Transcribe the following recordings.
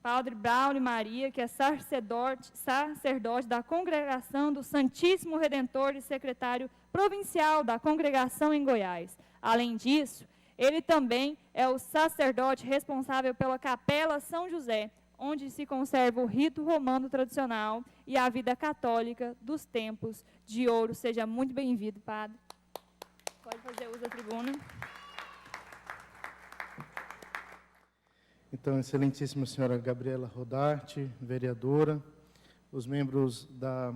Padre Braulio Maria, que é sacerdote da Congregação do Santíssimo Redentor e secretário provincial da congregação em Goiás. Além disso, ele também é o sacerdote responsável pela Capela São José, onde se conserva o rito romano tradicional e a vida católica dos tempos de ouro. Seja muito bem-vindo, Padre. Pode fazer uso da tribuna. Então, excelentíssima senhora Gabriela Rodarte, vereadora, os membros da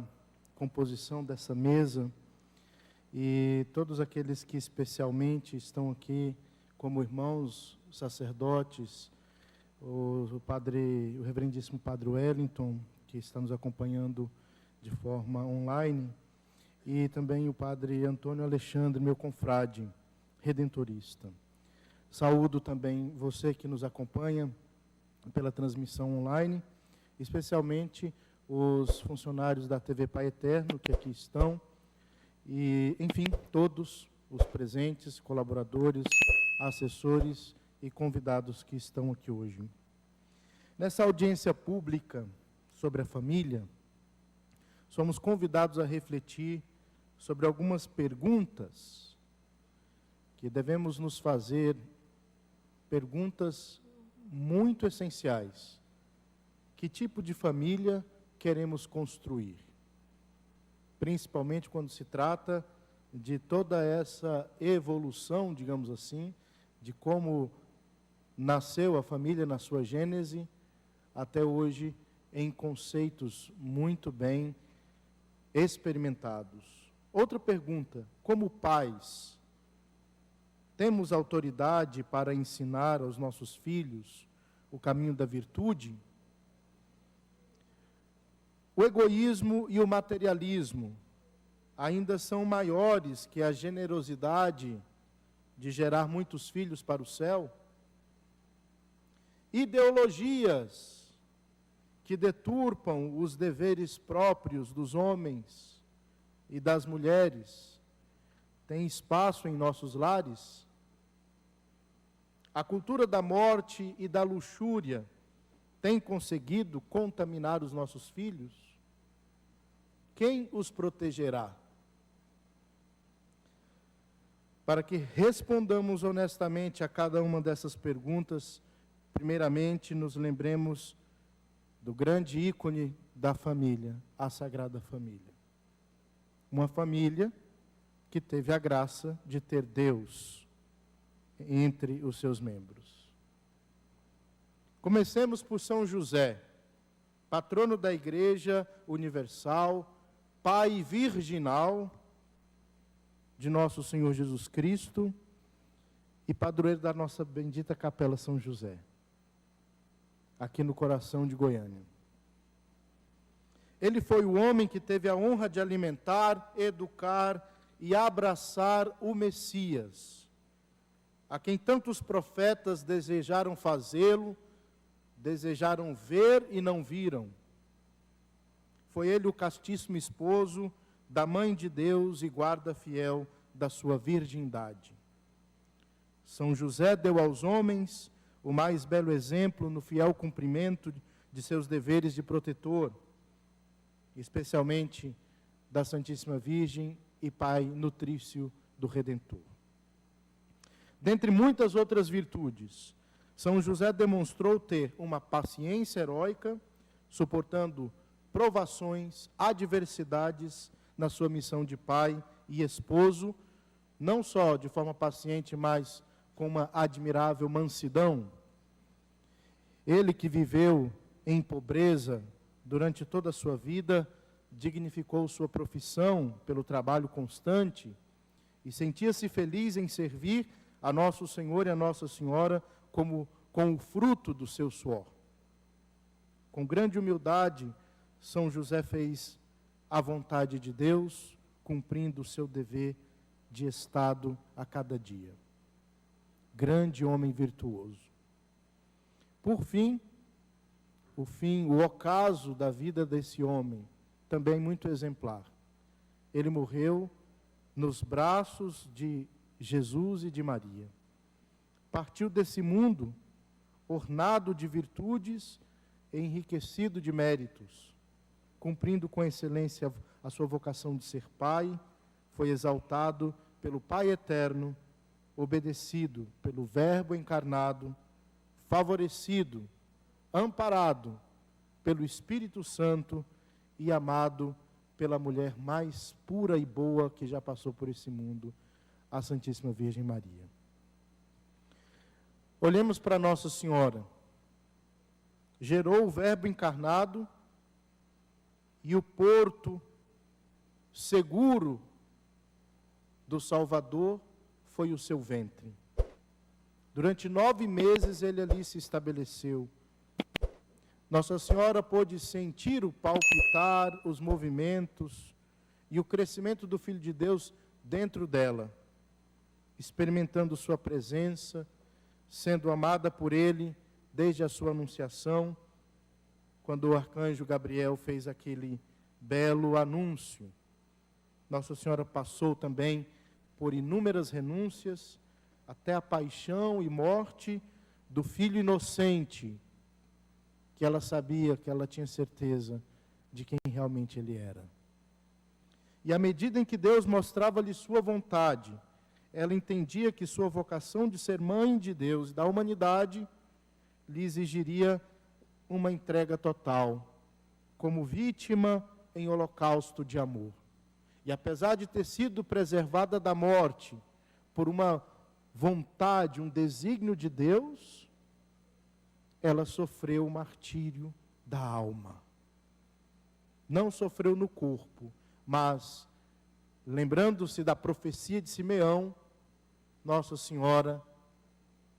composição dessa mesa e todos aqueles que especialmente estão aqui como irmãos sacerdotes, o reverendíssimo Padre Wellington, que está nos acompanhando de forma online, e também o Padre Antônio Alexandre, meu confrade redentorista. Saúdo também você que nos acompanha pela transmissão online, especialmente os funcionários da TV Pai Eterno, que aqui estão, e, enfim, todos os presentes, colaboradores, assessores e convidados que estão aqui hoje. Nessa audiência pública sobre a família, somos convidados a refletir sobre algumas perguntas que devemos nos fazer, perguntas muito essenciais. Que tipo de família queremos construir? Principalmente quando se trata de toda essa evolução, digamos assim, de como nasceu a família na sua gênese, até hoje em conceitos muito bem experimentados. Outra pergunta: como pais, temos autoridade para ensinar aos nossos filhos o caminho da virtude? O egoísmo e o materialismo ainda são maiores que a generosidade de gerar muitos filhos para o céu? Ideologias que deturpam os deveres próprios dos homens e das mulheres têm espaço em nossos lares? A cultura da morte e da luxúria tem conseguido contaminar os nossos filhos? Quem os protegerá? Para que respondamos honestamente a cada uma dessas perguntas, primeiramente nos lembremos do grande ícone da família, a Sagrada Família. Uma família que teve a graça de ter Deus entre os seus membros. Comecemos por São José, patrono da Igreja Universal, pai virginal de nosso Senhor Jesus Cristo e padroeiro da nossa bendita Capela São José, aqui no coração de Goiânia. Ele foi o homem que teve a honra de alimentar, educar e abraçar o Messias, a quem tantos profetas desejaram fazê-lo, desejaram ver e não viram. Foi ele o castíssimo esposo da Mãe de Deus e guarda fiel da sua virgindade. São José deu aos homens o mais belo exemplo no fiel cumprimento de seus deveres de protetor, especialmente da Santíssima Virgem e Pai nutrício do Redentor. Dentre muitas outras virtudes, São José demonstrou ter uma paciência heróica, suportando provações, adversidades na sua missão de pai e esposo, não só de forma paciente, mas com uma admirável mansidão. Ele que viveu em pobreza durante toda a sua vida, dignificou sua profissão pelo trabalho constante e sentia-se feliz em servir a Nosso Senhor e a Nossa Senhora com o fruto do seu suor. Com grande humildade, São José fez a vontade de Deus, cumprindo o seu dever de Estado a cada dia. Grande homem virtuoso. Por fim, o ocaso da vida desse homem, também muito exemplar. Ele morreu nos braços de Jesus e de Maria. Partiu desse mundo ornado de virtudes enriquecido de méritos, cumprindo com excelência a sua vocação de ser pai, foi exaltado pelo Pai eterno, obedecido pelo Verbo encarnado, favorecido, amparado pelo Espírito Santo e amado pela mulher mais pura e boa que já passou por esse mundo, a Santíssima Virgem Maria. Olhemos para Nossa Senhora. Gerou o Verbo encarnado e o porto seguro do Salvador foi o seu ventre. Durante 9 meses ele ali se estabeleceu. Nossa Senhora pôde sentir o palpitar, os movimentos e o crescimento do Filho de Deus dentro dela, experimentando sua presença, sendo amada por ele desde a sua anunciação, quando o arcanjo Gabriel fez aquele belo anúncio. Nossa Senhora passou também por inúmeras renúncias, até a paixão e morte do filho inocente, que ela sabia, que ela tinha certeza de quem realmente ele era. E à medida em que Deus mostrava-lhe sua vontade, ela entendia que sua vocação de ser mãe de Deus e da humanidade lhe exigiria uma entrega total, como vítima em holocausto de amor. E apesar de ter sido preservada da morte por uma vontade, um desígnio de Deus, ela sofreu o martírio da alma. Não sofreu no corpo, mas, lembrando-se da profecia de Simeão, Nossa Senhora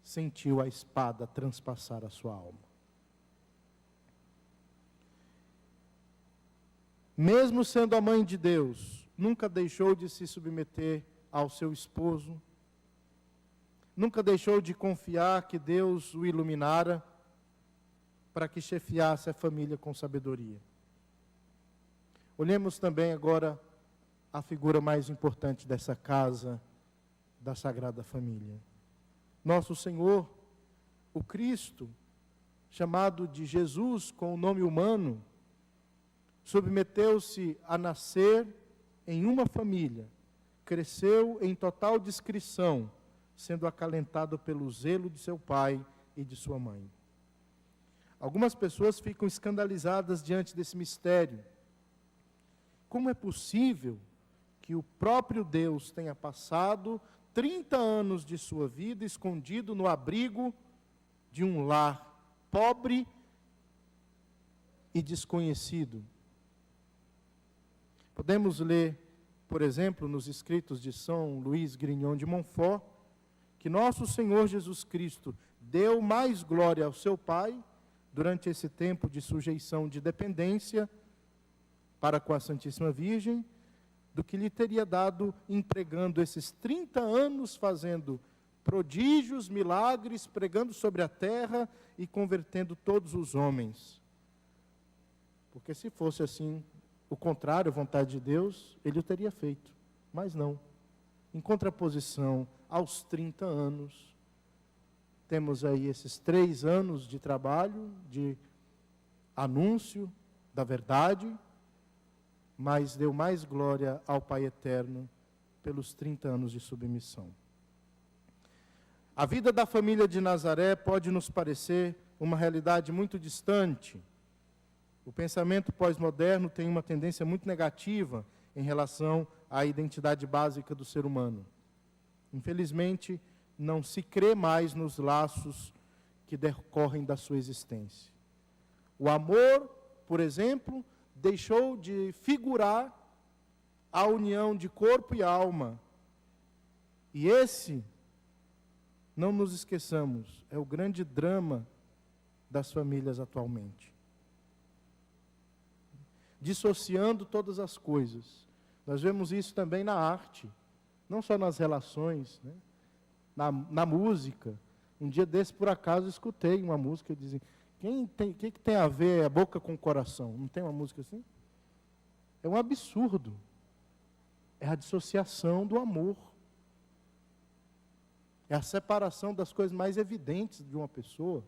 sentiu a espada transpassar a sua alma. Mesmo sendo a mãe de Deus, nunca deixou de se submeter ao seu esposo, nunca deixou de confiar que Deus o iluminara para que chefiasse a família com sabedoria. Olhemos também agora a figura mais importante dessa casa da Sagrada Família. Nosso Senhor, o Cristo, chamado de Jesus com o nome humano, submeteu-se a nascer em uma família, cresceu em total discrição, sendo acalentado pelo zelo de seu pai e de sua mãe. Algumas pessoas ficam escandalizadas diante desse mistério. Como é possível que o próprio Deus tenha passado 30 anos de sua vida escondido no abrigo de um lar pobre e desconhecido? Podemos ler, por exemplo, nos escritos de São Luís Grignon de Montfort, que nosso Senhor Jesus Cristo deu mais glória ao seu Pai durante esse tempo de sujeição de dependência para com a Santíssima Virgem, do que lhe teria dado empregando esses 30 anos fazendo prodígios, milagres, pregando sobre a terra e convertendo todos os homens. Porque se fosse assim, o contrário, a vontade de Deus, ele o teria feito. Mas não. Em contraposição, aos 30 anos, temos aí esses 3 anos de trabalho, de anúncio da verdade, mas deu mais glória ao Pai Eterno pelos 30 anos de submissão. A vida da família de Nazaré pode nos parecer uma realidade muito distante. O pensamento pós-moderno tem uma tendência muito negativa em relação à identidade básica do ser humano. Infelizmente, não se crê mais nos laços que decorrem da sua existência. O amor, por exemplo, deixou de figurar a união de corpo e alma. E esse, não nos esqueçamos, é o grande drama das famílias atualmente. Dissociando todas as coisas. Nós vemos isso também na arte, não só nas relações, né? Na música. Um dia desse, por acaso, escutei uma música dizendo: o que tem a ver a boca com o coração? Não tem uma música assim? É um absurdo. É a dissociação do amor. É a separação das coisas mais evidentes de uma pessoa.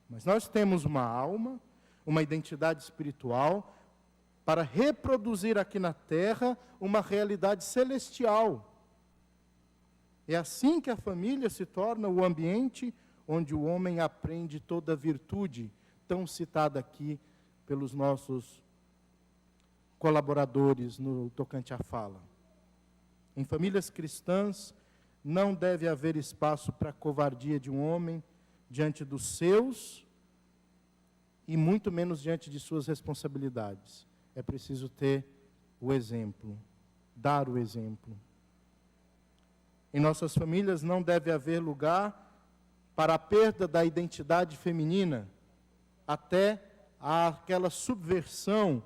Mas nós temos uma alma, uma identidade espiritual, para reproduzir aqui na terra uma realidade celestial. É assim que a família se torna o ambiente onde o homem aprende toda a virtude, tão citada aqui pelos nossos colaboradores no tocante à fala. Em famílias cristãs, não deve haver espaço para a covardia de um homem diante dos seus e muito menos diante de suas responsabilidades. É preciso ter o exemplo, dar o exemplo. Em nossas famílias não deve haver lugar para a perda da identidade feminina, até aquela subversão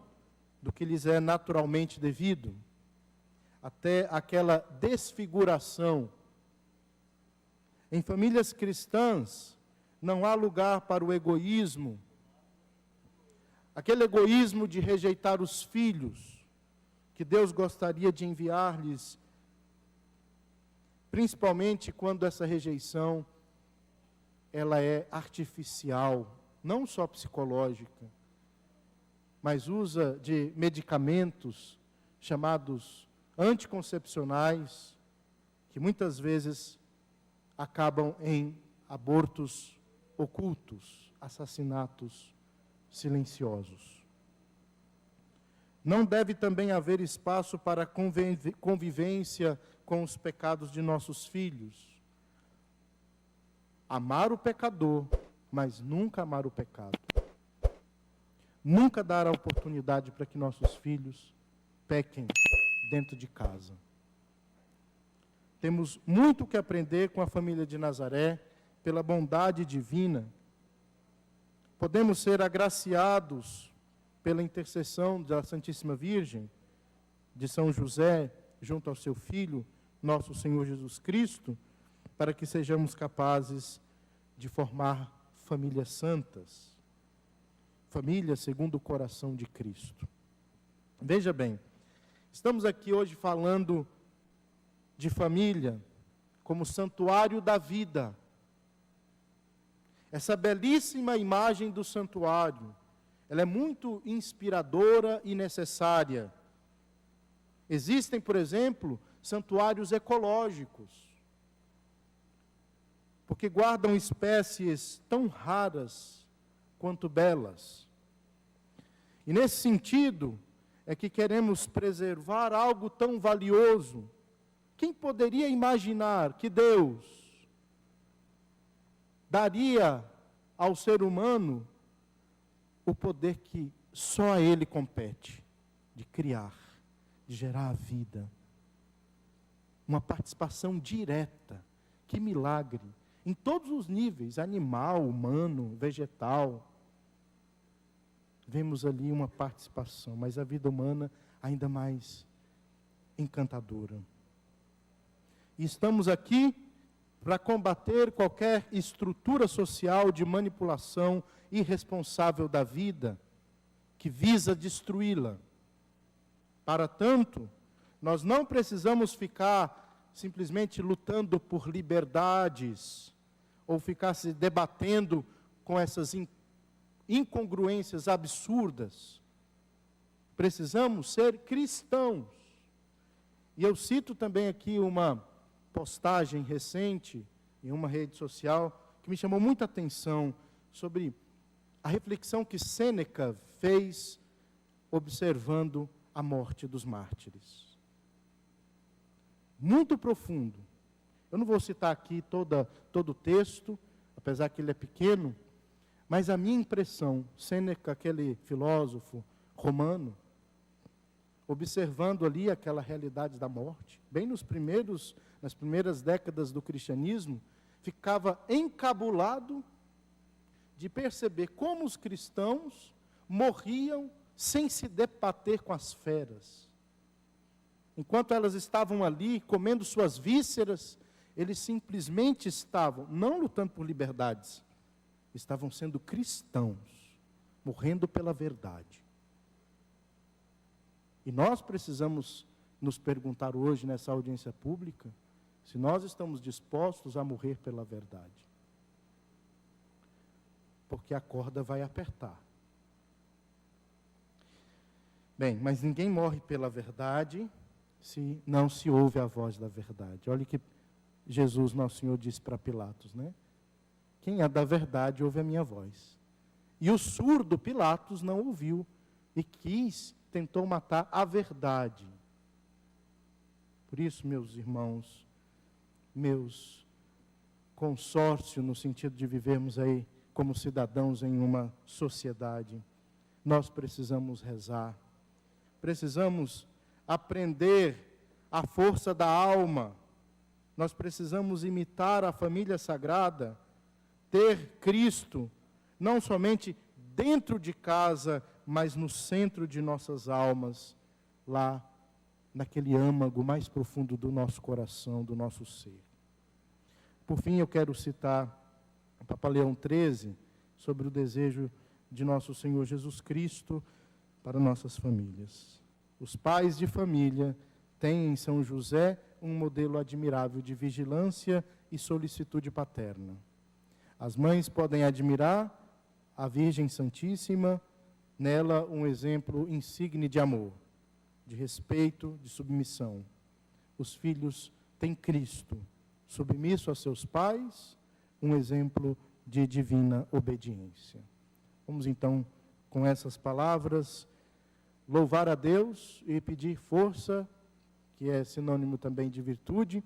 do que lhes é naturalmente devido, até aquela desfiguração. Em famílias cristãs, não há lugar para o egoísmo, aquele egoísmo de rejeitar os filhos, que Deus gostaria de enviar-lhes, principalmente quando essa rejeição, ela é artificial, não só psicológica, mas usa de medicamentos chamados anticoncepcionais, que muitas vezes acabam em abortos ocultos, assassinatos silenciosos. Não deve também haver espaço para convivência com os pecados de nossos filhos. Amar o pecador, mas nunca amar o pecado. Nunca dar a oportunidade para que nossos filhos pequem dentro de casa. Temos muito que aprender com a família de Nazaré, pela bondade divina. Podemos ser agraciados pela intercessão da Santíssima Virgem, de São José, junto ao seu Filho, nosso Senhor Jesus Cristo, para que sejamos capazes de formar famílias santas, famílias segundo o coração de Cristo. Veja bem, estamos aqui hoje falando de família como santuário da vida. Essa belíssima imagem do santuário, ela é muito inspiradora e necessária. Existem, por exemplo, santuários ecológicos, porque guardam espécies tão raras quanto belas. E nesse sentido, é que queremos preservar algo tão valioso. Quem poderia imaginar que Deus daria ao ser humano o poder que só a Ele compete, de criar, de gerar a vida? Uma participação direta, que milagre, em todos os níveis, animal, humano, vegetal. Vemos ali uma participação, mas a vida humana ainda mais encantadora. E estamos aqui para combater qualquer estrutura social de manipulação irresponsável da vida, que visa destruí-la. Para tanto, nós não precisamos ficar simplesmente lutando por liberdades, ou ficar se debatendo com essas incongruências absurdas. Precisamos ser cristãos. E eu cito também aqui uma postagem recente em uma rede social que me chamou muita atenção sobre a reflexão que Sêneca fez observando a morte dos mártires. Muito profundo. Eu não vou citar aqui todo o texto, apesar que ele é pequeno, mas a minha impressão, Sêneca, aquele filósofo romano, observando ali aquela realidade da morte, bem nas primeiras décadas do cristianismo, ficava encabulado de perceber como os cristãos morriam sem se debater com as feras. Enquanto elas estavam ali comendo suas vísceras, eles simplesmente estavam, não lutando por liberdades, estavam sendo cristãos, morrendo pela verdade. E nós precisamos nos perguntar hoje, nessa audiência pública, se nós estamos dispostos a morrer pela verdade. porque a corda vai apertar. Bem, mas ninguém morre pela verdade se não se ouve a voz da verdade. Olha o que Jesus, nosso Senhor, disse para Pilatos, né? Quem é da verdade ouve a minha voz. E o surdo Pilatos não ouviu e tentou matar a verdade. Por isso, meus irmãos, meus consórcio no sentido de vivermos aí como cidadãos em uma sociedade, nós precisamos rezar, precisamos aprender a força da alma, nós precisamos imitar a família sagrada, ter Cristo, não somente dentro de casa, mas no centro de nossas almas, lá naquele âmago mais profundo do nosso coração, do nosso ser. Por fim, eu quero citar o Papa Leão XIII sobre o desejo de nosso Senhor Jesus Cristo para nossas famílias. Os pais de família têm em São José um modelo admirável de vigilância e solicitude paterna. As mães podem admirar a Virgem Santíssima, nela um exemplo insigne de amor, de respeito, de submissão. Os filhos têm Cristo, submisso a seus pais, um exemplo de divina obediência. Vamos então, com essas palavras, louvar a Deus e pedir força, que é sinônimo também de virtude,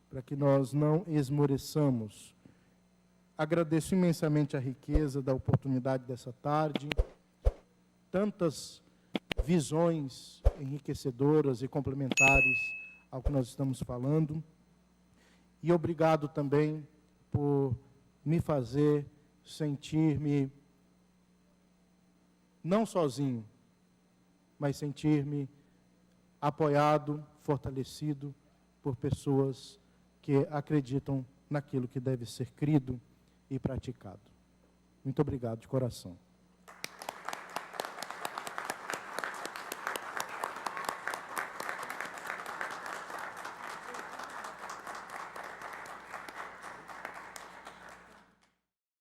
para que nós não esmoreçamos. Agradeço imensamente a riqueza da oportunidade dessa tarde, tantas visões enriquecedoras e complementares ao que nós estamos falando, e obrigado também por me fazer sentir-me não sozinho, mas sentir-me apoiado, fortalecido por pessoas que acreditam naquilo que deve ser crido e praticado. Muito obrigado de coração.